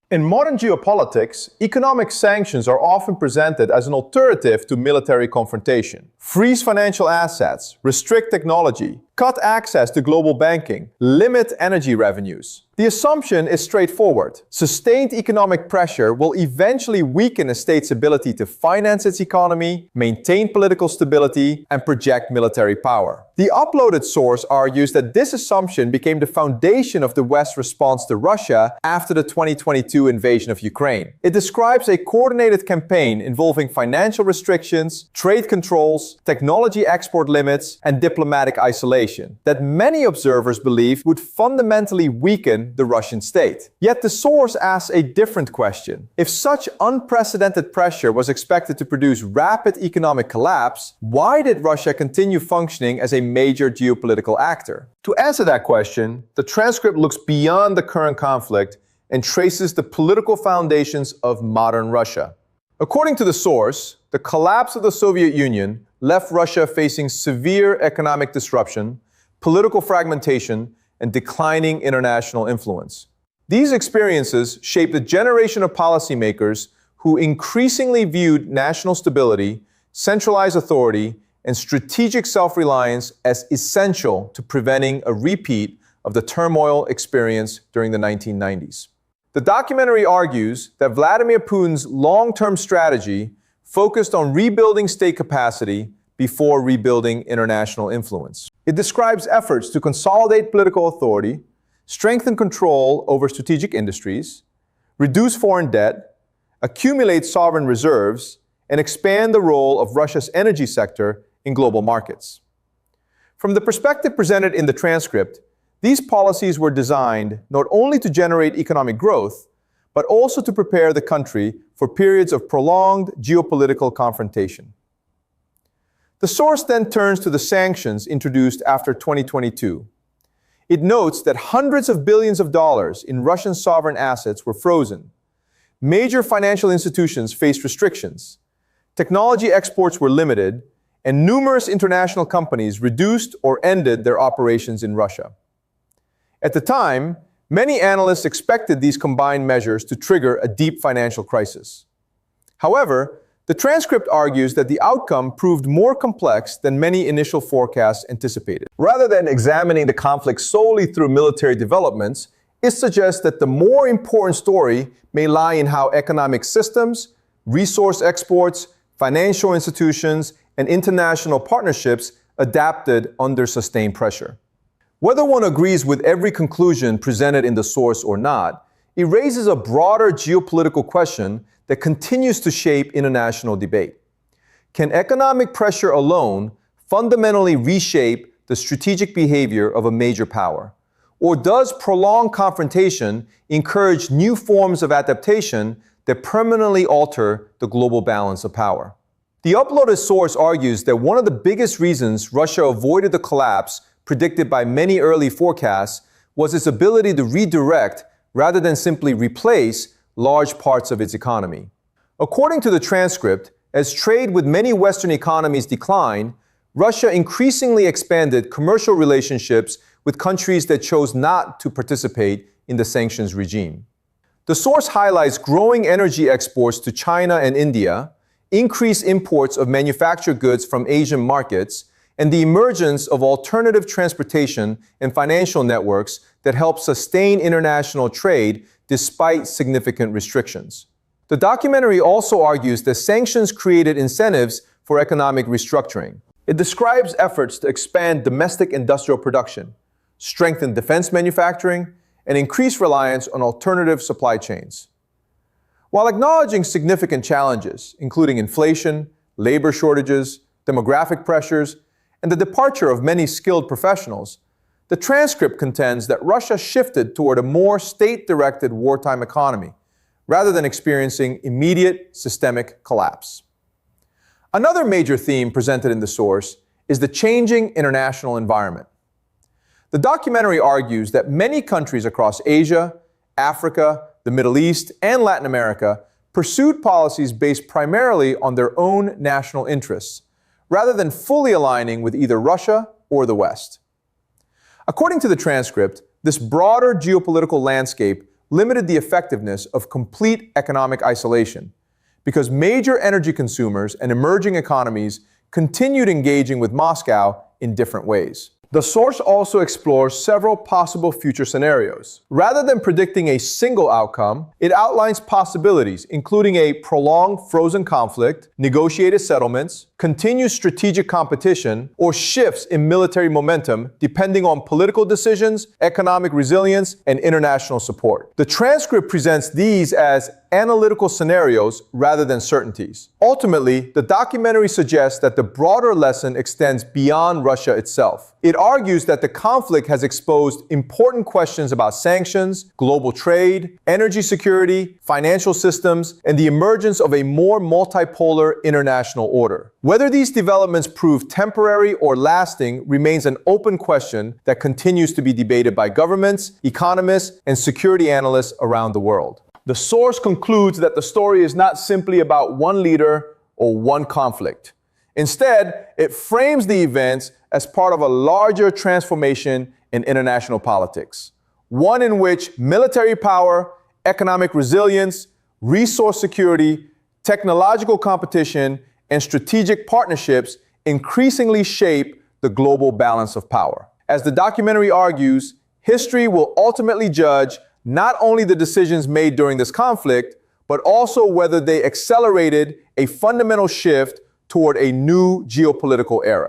In modern geopolitics, economic sanctions are often presented as an alternative to military confrontation. Freeze financial assets, restrict technology, cut access to global banking, limit energy revenues. The assumption is straightforward. Sustained economic pressure will eventually weaken a state's ability to finance its economy, maintain political stability, and project military power. The uploaded source argues that this assumption became the foundation of the West's response to Russia after the 2022 invasion of Ukraine. It describes a coordinated campaign involving financial restrictions, trade controls, technology export limits, and diplomatic isolation that many observers believe would fundamentally weaken the Russian state. Yet the source asks a different question. If such unprecedented pressure was expected to produce rapid economic collapse, why did Russia continue functioning as a major geopolitical actor? To answer that question, the transcript looks beyond the current conflict and traces the political foundations of modern Russia. According to the source, the collapse of the Soviet Union left Russia facing severe economic disruption, political fragmentation, and declining international influence. These experiences shaped a generation of policymakers who increasingly viewed national stability, centralized authority, and strategic self-reliance as essential to preventing a repeat of the turmoil experienced during the 1990s. The documentary argues that Vladimir Putin's long-term strategy focused on rebuilding state capacity before rebuilding international influence. It describes efforts to consolidate political authority, strengthen control over strategic industries, reduce foreign debt, accumulate sovereign reserves, and expand the role of Russia's energy sector in global markets. From the perspective presented in the transcript, these policies were designed not only to generate economic growth, but also to prepare the country for periods of prolonged geopolitical confrontation. The source then turns to the sanctions introduced after 2022. It notes that hundreds of billions of dollars in Russian sovereign assets were frozen. Major financial institutions faced restrictions. Technology exports were limited, and numerous international companies reduced or ended their operations in Russia. At the time, many analysts expected these combined measures to trigger a deep financial crisis. However, the transcript argues that the outcome proved more complex than many initial forecasts anticipated. Rather than examining the conflict solely through military developments, it suggests that the more important story may lie in how economic systems, resource exports, financial institutions, and international partnerships adapted under sustained pressure. Whether one agrees with every conclusion presented in the source or not, it raises a broader geopolitical question that continues to shape international debate. Can economic pressure alone fundamentally reshape the strategic behavior of a major power? Or does prolonged confrontation encourage new forms of adaptation that permanently alter the global balance of power? The uploaded source argues that one of the biggest reasons Russia avoided the collapse predicted by many early forecasts was its ability to redirect rather than simply replace large parts of its economy. According to the transcript, as trade with many Western economies declined, Russia increasingly expanded commercial relationships with countries that chose not to participate in the sanctions regime. The source highlights growing energy exports to China and India, increased imports of manufactured goods from Asian markets, and the emergence of alternative transportation and financial networks that help sustain international trade despite significant restrictions. The documentary also argues that sanctions created incentives for economic restructuring. It describes efforts to expand domestic industrial production, strengthen defense manufacturing, and increase reliance on alternative supply chains. While acknowledging significant challenges, including inflation, labor shortages, demographic pressures, and the departure of many skilled professionals, the transcript contends that Russia shifted toward a more state-directed wartime economy, rather than experiencing immediate systemic collapse. Another major theme presented in the source is the changing international environment. The documentary argues that many countries across Asia, Africa, the Middle East, and Latin America pursued policies based primarily on their own national interests, rather than fully aligning with either Russia or the West. According to the transcript, this broader geopolitical landscape limited the effectiveness of complete economic isolation, because major energy consumers and emerging economies continued engaging with Moscow in different ways. The source also explores several possible future scenarios. Rather than predicting a single outcome, it outlines possibilities, including a prolonged frozen conflict, negotiated settlements, continued strategic competition, or shifts in military momentum depending on political decisions, economic resilience, and international support. The transcript presents these as analytical scenarios rather than certainties. Ultimately, the documentary suggests that the broader lesson extends beyond Russia itself. It argues that the conflict has exposed important questions about sanctions, global trade, energy security, financial systems, and the emergence of a more multipolar international order. Whether these developments prove temporary or lasting remains an open question that continues to be debated by governments, economists, and security analysts around the world. The source concludes that the story is not simply about one leader or one conflict. Instead, it frames the events as part of a larger transformation in international politics, one in which military power, economic resilience, resource security, technological competition, and strategic partnerships increasingly shape the global balance of power. As the documentary argues, history will ultimately judge not only the decisions made during this conflict, but also whether they accelerated a fundamental shift toward a new geopolitical era.